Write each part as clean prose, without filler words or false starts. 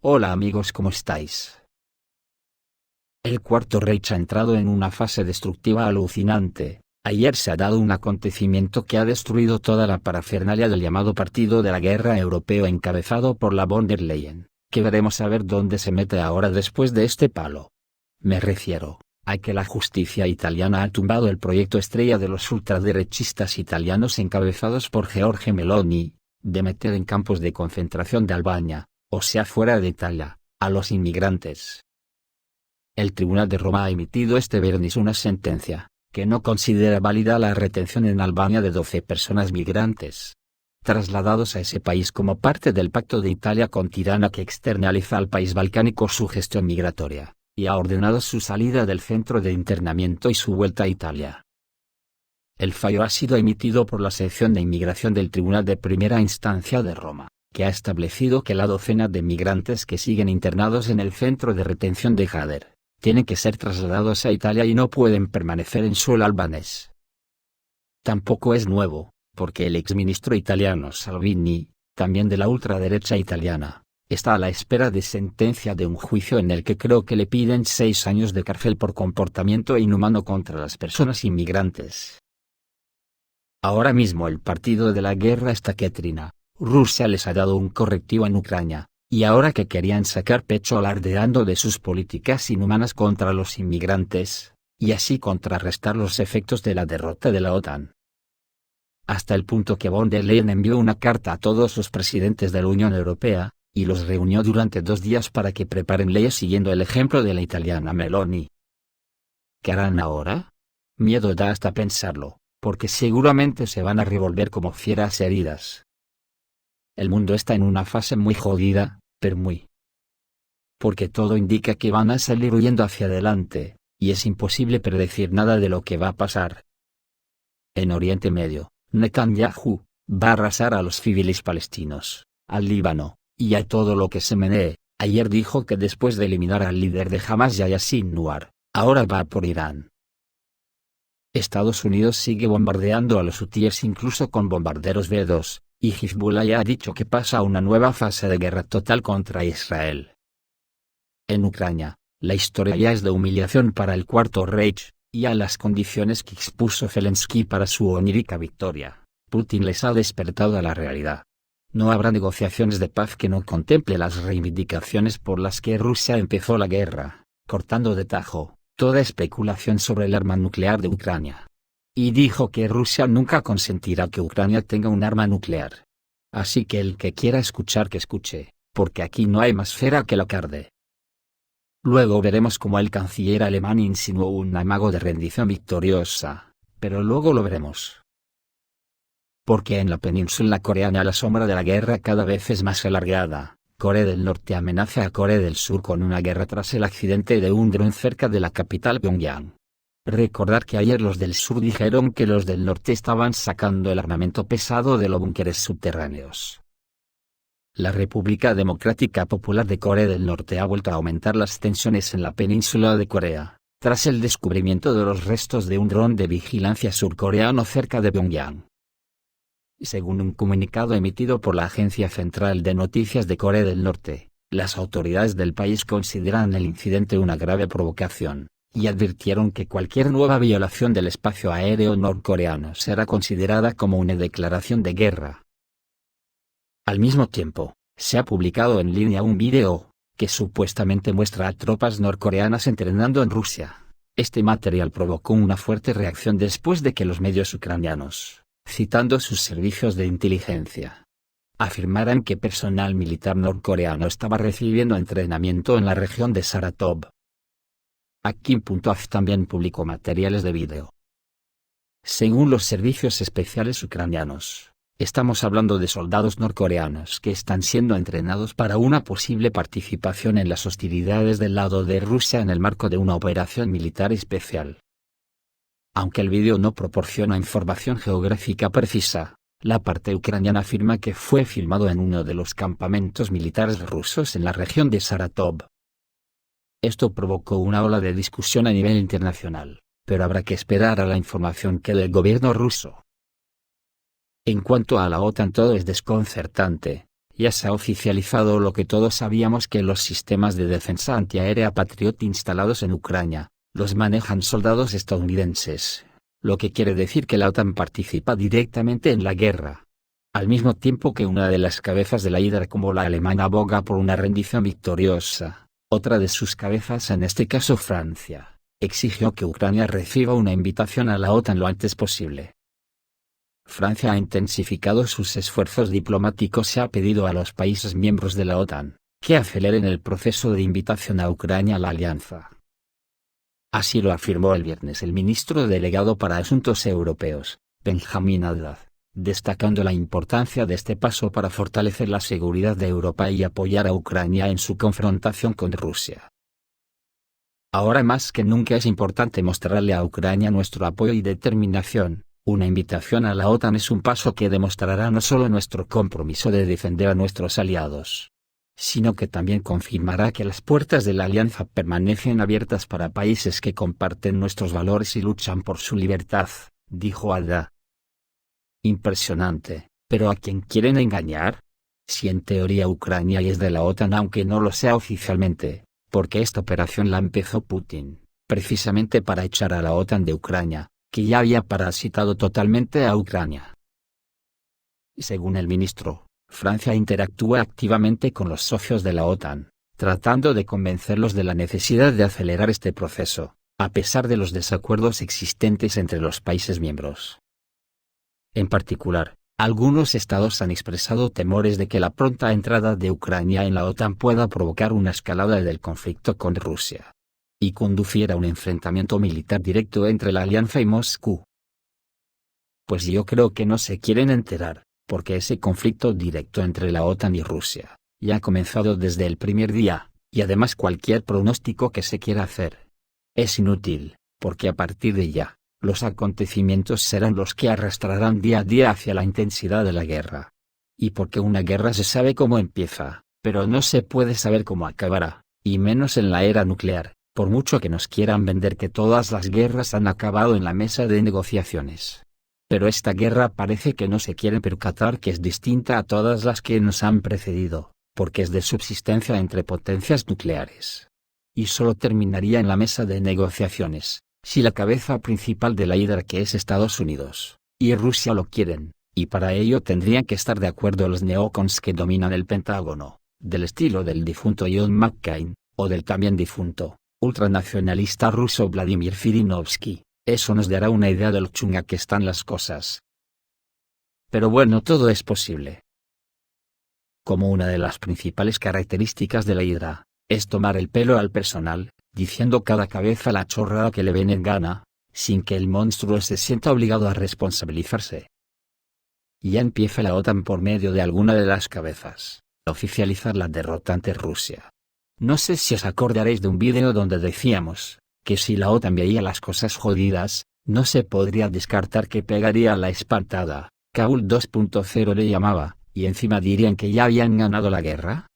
Hola amigos, ¿cómo estáis? El Cuarto Reich ha entrado en una fase destructiva alucinante. Ayer se ha dado un acontecimiento que ha destruido toda la parafernalia del llamado Partido de la Guerra Europeo encabezado por la von der Leyen, que veremos a ver dónde se mete ahora después de este palo. Me refiero a que la justicia italiana ha tumbado el proyecto estrella de los ultraderechistas italianos encabezados por Giorgia Meloni, de meter en campos de concentración de Albania, o sea fuera de Italia, a los inmigrantes. El Tribunal de Roma ha emitido este viernes una sentencia, que no considera válida la retención en Albania de 12 personas migrantes, trasladados a ese país como parte del Pacto de Italia con Tirana que externaliza al país balcánico su gestión migratoria, y ha ordenado su salida del centro de internamiento y su vuelta a Italia. El fallo ha sido emitido por la sección de inmigración del Tribunal de Primera Instancia de Roma, que ha establecido que la docena de migrantes que siguen internados en el centro de retención de Ghader, tienen que ser trasladados a Italia y no pueden permanecer en suelo albanés. Tampoco es nuevo, porque el exministro italiano Salvini, también de la ultraderecha italiana, está a la espera de sentencia de un juicio en el que creo que le piden 6 años de cárcel por comportamiento inhumano contra las personas inmigrantes. Ahora mismo el partido de la guerra está que trina. Rusia les ha dado un correctivo en Ucrania, y ahora que querían sacar pecho alardeando de sus políticas inhumanas contra los inmigrantes, y así contrarrestar los efectos de la derrota de la OTAN. Hasta el punto que von der Leyen envió una carta a todos los presidentes de la Unión Europea, y los reunió durante 2 días para que preparen leyes siguiendo el ejemplo de la italiana Meloni. ¿Qué harán ahora? Miedo da hasta pensarlo, porque seguramente se van a revolver como fieras heridas. El mundo está en una fase muy jodida, pero muy. Porque todo indica que van a salir huyendo hacia adelante, y es imposible predecir nada de lo que va a pasar. En Oriente Medio, Netanyahu va a arrasar a los civiles palestinos, al Líbano, y a todo lo que se menee. Ayer dijo que después de eliminar al líder de Hamas Yahya Sinwar, ahora va por Irán. Estados Unidos sigue bombardeando a los hutíes incluso con bombarderos B-2, y Hezbollah ya ha dicho que pasa a una nueva fase de guerra total contra Israel. En Ucrania, la historia ya es de humillación para el Cuarto Reich, y a las condiciones que expuso Zelensky para su onírica victoria, Putin les ha despertado a la realidad. No habrá negociaciones de paz que no contemple las reivindicaciones por las que Rusia empezó la guerra, cortando de tajo toda especulación sobre el arma nuclear de Ucrania. Y dijo que Rusia nunca consentirá que Ucrania tenga un arma nuclear. Así que el que quiera escuchar que escuche, porque aquí no hay más fera que la que arde. Luego veremos cómo el canciller alemán insinuó un amago de rendición victoriosa, pero luego lo veremos. Porque en la península coreana la sombra de la guerra cada vez es más alargada. Corea del Norte amenaza a Corea del Sur con una guerra tras el accidente de un dron cerca de la capital Pyongyang. Recordar que ayer los del sur dijeron que los del norte estaban sacando el armamento pesado de los búnkeres subterráneos. La República Democrática Popular de Corea del Norte ha vuelto a aumentar las tensiones en la península de Corea, tras el descubrimiento de los restos de un dron de vigilancia surcoreano cerca de Pyongyang. Según un comunicado emitido por la Agencia Central de Noticias de Corea del Norte, las autoridades del país consideran el incidente una grave provocación, y advirtieron que cualquier nueva violación del espacio aéreo norcoreano será considerada como una declaración de guerra. Al mismo tiempo, se ha publicado en línea un video, que supuestamente muestra a tropas norcoreanas entrenando en Rusia. Este material provocó una fuerte reacción después de que los medios ucranianos, citando sus servicios de inteligencia, afirmaran que personal militar norcoreano estaba recibiendo entrenamiento en la región de Saratov. Akim.az también publicó materiales de video. Según los servicios especiales ucranianos, estamos hablando de soldados norcoreanos que están siendo entrenados para una posible participación en las hostilidades del lado de Rusia en el marco de una operación militar especial. Aunque el vídeo no proporciona información geográfica precisa, la parte ucraniana afirma que fue filmado en uno de los campamentos militares rusos en la región de Saratov. Esto provocó una ola de discusión a nivel internacional, pero habrá que esperar a la información que dé el gobierno ruso. En cuanto a la OTAN todo es desconcertante, Ya se ha oficializado lo que todos sabíamos, que los sistemas de defensa antiaérea Patriot instalados en Ucrania los manejan soldados estadounidenses, lo que quiere decir que la OTAN participa directamente en la guerra. Al mismo tiempo que una de las cabezas de la hidra como la alemana aboga por una rendición victoriosa, otra de sus cabezas, en este caso Francia, exigió que Ucrania reciba una invitación a la OTAN lo antes posible. Francia ha intensificado sus esfuerzos diplomáticos y ha pedido a los países miembros de la OTAN que aceleren el proceso de invitación a Ucrania a la alianza. Así lo afirmó el viernes el ministro delegado para Asuntos Europeos, Benjamin Haddad, destacando la importancia de este paso para fortalecer la seguridad de Europa y apoyar a Ucrania en su confrontación con Rusia. Ahora más que nunca es importante mostrarle a Ucrania nuestro apoyo y determinación. Una invitación a la OTAN es un paso que demostrará no solo nuestro compromiso de defender a nuestros aliados, sino que también confirmará que las puertas de la alianza permanecen abiertas para países que comparten nuestros valores y luchan por su libertad, dijo Haddad. Impresionante, pero ¿a quién quieren engañar? Si en teoría Ucrania es de la OTAN aunque no lo sea oficialmente, porque esta operación la empezó Putin, precisamente para echar a la OTAN de Ucrania, que ya había parasitado totalmente a Ucrania. Según el ministro, Francia interactúa activamente con los socios de la OTAN, tratando de convencerlos de la necesidad de acelerar este proceso, a pesar de los desacuerdos existentes entre los países miembros. En particular, algunos estados han expresado temores de que la pronta entrada de Ucrania en la OTAN pueda provocar una escalada del conflicto con Rusia y conducir a un enfrentamiento militar directo entre la alianza y Moscú. Pues yo creo que no se quieren enterar, porque ese conflicto directo entre la OTAN y Rusia ya ha comenzado desde el primer día, y además cualquier pronóstico que se quiera hacer es inútil, porque a partir de ya, los acontecimientos serán los que arrastrarán día a día hacia la intensidad de la guerra. Y porque una guerra se sabe cómo empieza, pero no se puede saber cómo acabará, y menos en la era nuclear. Por mucho que nos quieran vender que todas las guerras han acabado en la mesa de negociaciones. Pero esta guerra parece que no se quieren percatar que es distinta a todas las que nos han precedido, porque es de subsistencia entre potencias nucleares. Y solo terminaría en la mesa de negociaciones, si la cabeza principal de la hidra, que es Estados Unidos y Rusia, lo quieren, y para ello tendrían que estar de acuerdo los neocons que dominan el Pentágono, del estilo del difunto John McCain, o del también difunto ultranacionalista ruso Vladimir Zhirinovsky. Eso nos dará una idea de lo chunga que están las cosas. Pero bueno, todo es posible. Como una de las principales características de la hidra, es tomar el pelo al personal, diciendo cada cabeza la chorrada que le ven en gana, sin que el monstruo se sienta obligado a responsabilizarse. Ya empieza la OTAN por medio de alguna de las cabezas, a oficializar la derrota ante Rusia. No sé si os acordaréis de un vídeo donde decíamos que si la OTAN veía las cosas jodidas, no se podría descartar que pegaría la espantada. Kabul 2.0 le llamaba, y encima dirían que ya habían ganado la guerra.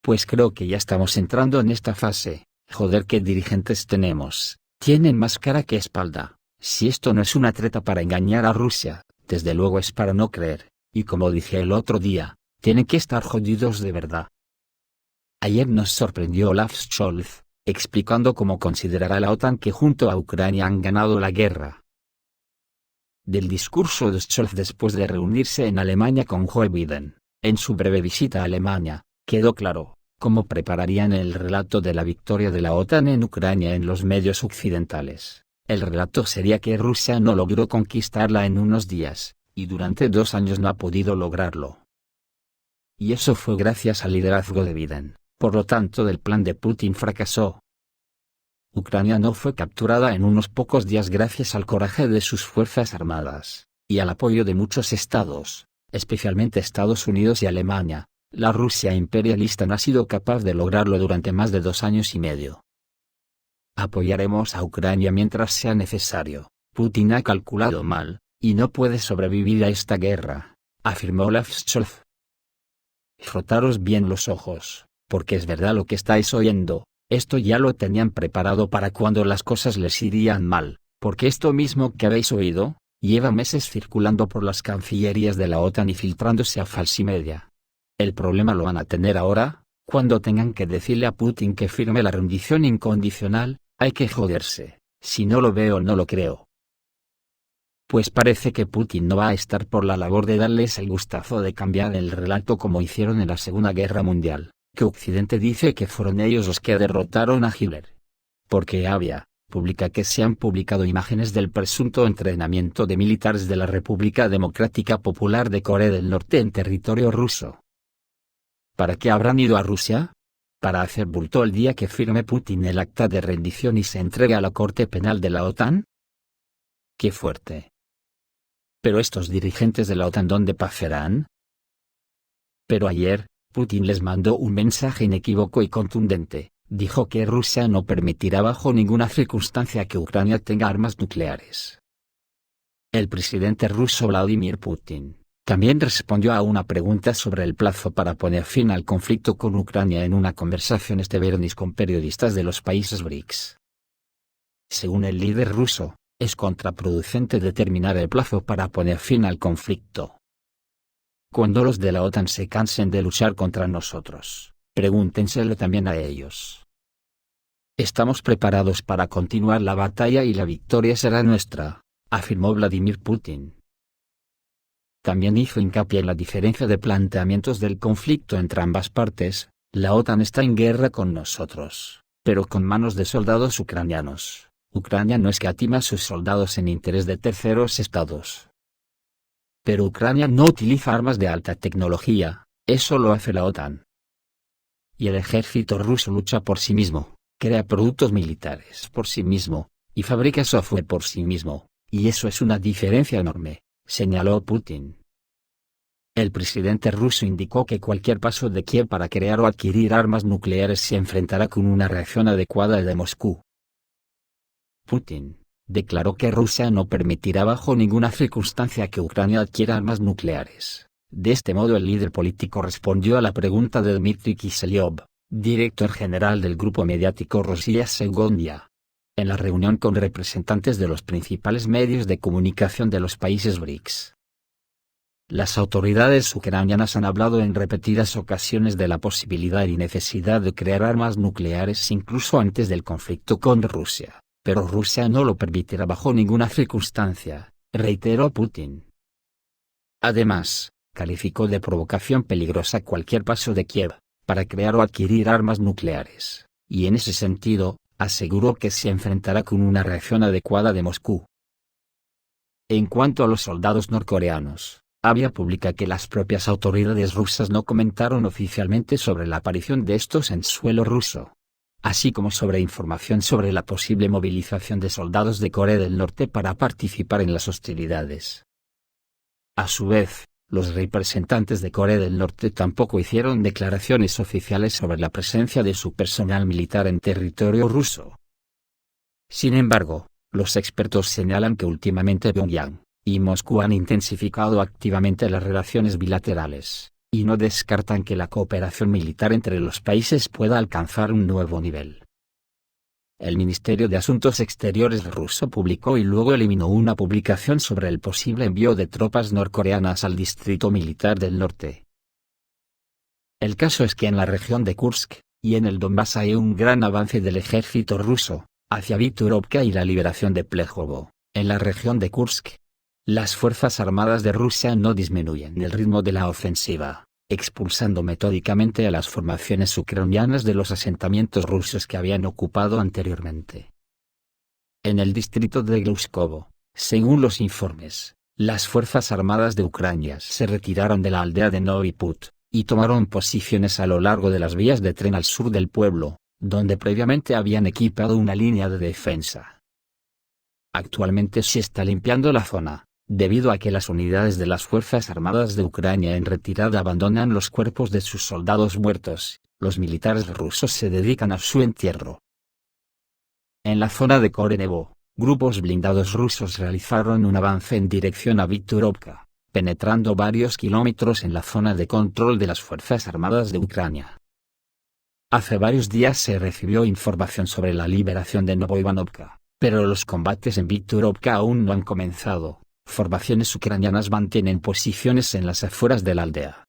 Pues creo que ya estamos entrando en esta fase. Joder, qué dirigentes tenemos, tienen más cara que espalda. Si esto no es una treta para engañar a Rusia, desde luego es para no creer, y como dije el otro día, tienen que estar jodidos de verdad. Ayer nos sorprendió Olaf Scholz, explicando cómo considerará la OTAN que junto a Ucrania han ganado la guerra. Del discurso de Scholz después de reunirse en Alemania con Joe Biden, en su breve visita a Alemania, quedó claro cómo prepararían el relato de la victoria de la OTAN en Ucrania en los medios occidentales. El relato sería que Rusia no logró conquistarla en unos días, y durante 2 años no ha podido lograrlo. Y eso fue gracias al liderazgo de Biden. Por lo tanto, del plan de Putin fracasó. Ucrania no fue capturada en unos pocos días gracias al coraje de sus fuerzas armadas, y al apoyo de muchos estados, especialmente Estados Unidos y Alemania. La Rusia imperialista no ha sido capaz de lograrlo durante más de 2 años y medio. Apoyaremos a Ucrania mientras sea necesario. Putin ha calculado mal, y no puede sobrevivir a esta guerra, afirmó Olaf Scholz. Frotaros bien los ojos, porque es verdad lo que estáis oyendo. Esto ya lo tenían preparado para cuando las cosas les irían mal, porque esto mismo que habéis oído, lleva meses circulando por las cancillerías de la OTAN y filtrándose a Falsimedia. El problema lo van a tener ahora, cuando tengan que decirle a Putin que firme la rendición incondicional. Hay que joderse, si no lo veo no lo creo. Pues parece que Putin no va a estar por la labor de darles el gustazo de cambiar el relato como hicieron en la Segunda Guerra Mundial, que Occidente dice que fueron ellos los que derrotaron a Hitler. Porque Avia publica que se han publicado imágenes del presunto entrenamiento de militares de la República Democrática Popular de Corea del Norte en territorio ruso. ¿Para qué habrán ido a Rusia? ¿Para hacer bulto el día que firme Putin el acta de rendición y se entregue a la Corte Penal de la OTAN? ¡Qué fuerte! ¿Pero estos dirigentes de la OTAN dónde pasarán? Pero ayer, Putin les mandó un mensaje inequívoco y contundente. Dijo que Rusia no permitirá bajo ninguna circunstancia que Ucrania tenga armas nucleares. El presidente ruso Vladimir Putin también respondió a una pregunta sobre el plazo para poner fin al conflicto con Ucrania en una conversación este viernes con periodistas de los países BRICS. Según el líder ruso, es contraproducente determinar el plazo para poner fin al conflicto. Cuando los de la OTAN se cansen de luchar contra nosotros, pregúntenselo también a ellos. Estamos preparados para continuar la batalla y la victoria será nuestra, afirmó Vladimir Putin. También hizo hincapié en la diferencia de planteamientos del conflicto entre ambas partes. La OTAN está en guerra con nosotros, pero con manos de soldados ucranianos. Ucrania no escatima a sus soldados en interés de terceros estados. Pero Ucrania no utiliza armas de alta tecnología, eso lo hace la OTAN. Y el ejército ruso lucha por sí mismo, crea productos militares por sí mismo, y fabrica software por sí mismo, y eso es una diferencia enorme, señaló Putin. El presidente ruso indicó que cualquier paso de Kiev para crear o adquirir armas nucleares se enfrentará con una reacción adecuada de Moscú. Putin declaró que Rusia no permitirá bajo ninguna circunstancia que Ucrania adquiera armas nucleares. De este modo el líder político respondió a la pregunta de Dmitry Kiselyov, director general del grupo mediático Rossiya Segondia, en la reunión con representantes de los principales medios de comunicación de los países BRICS. Las autoridades ucranianas han hablado en repetidas ocasiones de la posibilidad y necesidad de crear armas nucleares incluso antes del conflicto con Rusia, pero Rusia no lo permitirá bajo ninguna circunstancia, reiteró Putin. Además, calificó de provocación peligrosa cualquier paso de Kiev para crear o adquirir armas nucleares, y en ese sentido, aseguró que se enfrentará con una reacción adecuada de Moscú. En cuanto a los soldados norcoreanos, Avia publica que las propias autoridades rusas no comentaron oficialmente sobre la aparición de estos en suelo ruso, así como sobre información sobre la posible movilización de soldados de Corea del Norte para participar en las hostilidades. A su vez, los representantes de Corea del Norte tampoco hicieron declaraciones oficiales sobre la presencia de su personal militar en territorio ruso. Sin embargo, los expertos señalan que últimamente Pyongyang y Moscú han intensificado activamente las relaciones bilaterales, y no descartan que la cooperación militar entre los países pueda alcanzar un nuevo nivel. El Ministerio de Asuntos Exteriores ruso publicó y luego eliminó una publicación sobre el posible envío de tropas norcoreanas al Distrito Militar del Norte. El caso es que en la región de Kursk y en el Donbass hay un gran avance del ejército ruso hacia Viktorovka y la liberación de Plejovo. En la región de Kursk, las Fuerzas Armadas de Rusia no disminuyen el ritmo de la ofensiva, expulsando metódicamente a las formaciones ucranianas de los asentamientos rusos que habían ocupado anteriormente. En el distrito de Gluskovo, según los informes, las Fuerzas Armadas de Ucrania se retiraron de la aldea de Novy Put, y tomaron posiciones a lo largo de las vías de tren al sur del pueblo, donde previamente habían equipado una línea de defensa. Actualmente se está limpiando la zona, debido a que las unidades de las Fuerzas Armadas de Ucrania en retirada abandonan los cuerpos de sus soldados muertos, los militares rusos se dedican a su entierro. En la zona de Korenevo, grupos blindados rusos realizaron un avance en dirección a Viktorovka, penetrando varios kilómetros en la zona de control de las Fuerzas Armadas de Ucrania. Hace varios días se recibió información sobre la liberación de Novoivanovka, pero los combates en Viktorovka aún no han comenzado. Formaciones ucranianas mantienen posiciones en las afueras de la aldea.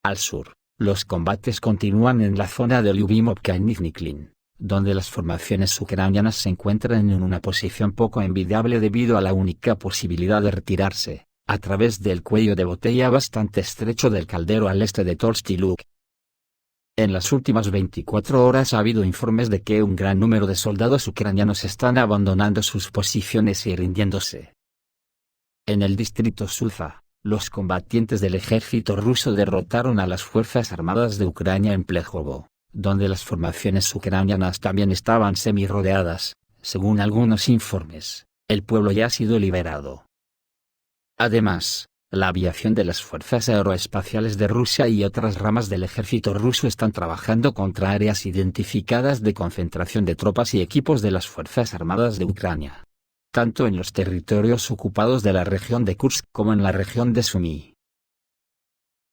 Al sur, los combates continúan en la zona de Lyubimovka en Nizhny, donde las formaciones ucranianas se encuentran en una posición poco envidiable debido a la única posibilidad de retirarse, a través del cuello de botella bastante estrecho del caldero al este de Tolsty Luk. En las últimas 24 horas ha habido informes de que un gran número de soldados ucranianos están abandonando sus posiciones y rindiéndose. En el distrito Suza, los combatientes del ejército ruso derrotaron a las Fuerzas Armadas de Ucrania en Plejovo, donde las formaciones ucranianas también estaban semi-rodeadas. Según algunos informes, el pueblo ya ha sido liberado. Además, la aviación de las Fuerzas Aeroespaciales de Rusia y otras ramas del ejército ruso están trabajando contra áreas identificadas de concentración de tropas y equipos de las Fuerzas Armadas de Ucrania, tanto en los territorios ocupados de la región de Kursk como en la región de Sumy.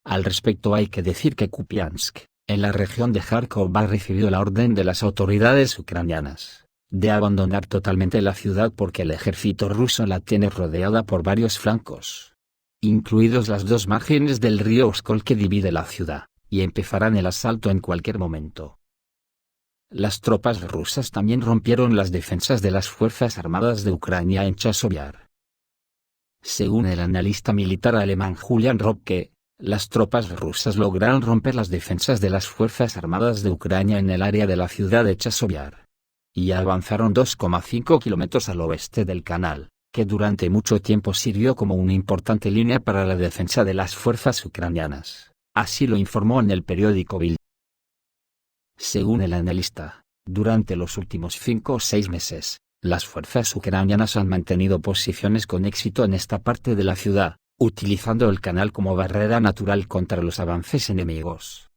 Al respecto hay que decir que Kupiansk, en la región de Kharkov, ha recibido la orden de las autoridades ucranianas de abandonar totalmente la ciudad porque el ejército ruso la tiene rodeada por varios flancos, incluidos las dos márgenes del río Oskol que divide la ciudad, y empezarán el asalto en cualquier momento. Las tropas rusas también rompieron las defensas de las Fuerzas Armadas de Ucrania en Chasiv. Según el analista militar alemán Julian Robke, las tropas rusas lograron romper las defensas de las Fuerzas Armadas de Ucrania en el área de la ciudad de Chasiv, y avanzaron 2,5 kilómetros al oeste del canal, que durante mucho tiempo sirvió como una importante línea para la defensa de las fuerzas ucranianas. Así lo informó en el periódico Bild. Según el analista, durante los últimos 5 o 6 meses, las fuerzas ucranianas han mantenido posiciones con éxito en esta parte de la ciudad, utilizando el canal como barrera natural contra los avances enemigos.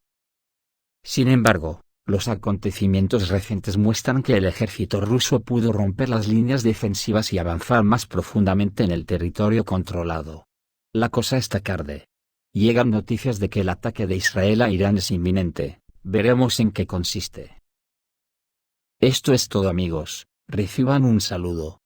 Sin embargo, los acontecimientos recientes muestran que el ejército ruso pudo romper las líneas defensivas y avanzar más profundamente en el territorio controlado. La cosa está carde. Llegan noticias de que el ataque de Israel a Irán es inminente. Veremos en qué consiste. Esto es todo, amigos. Reciban un saludo.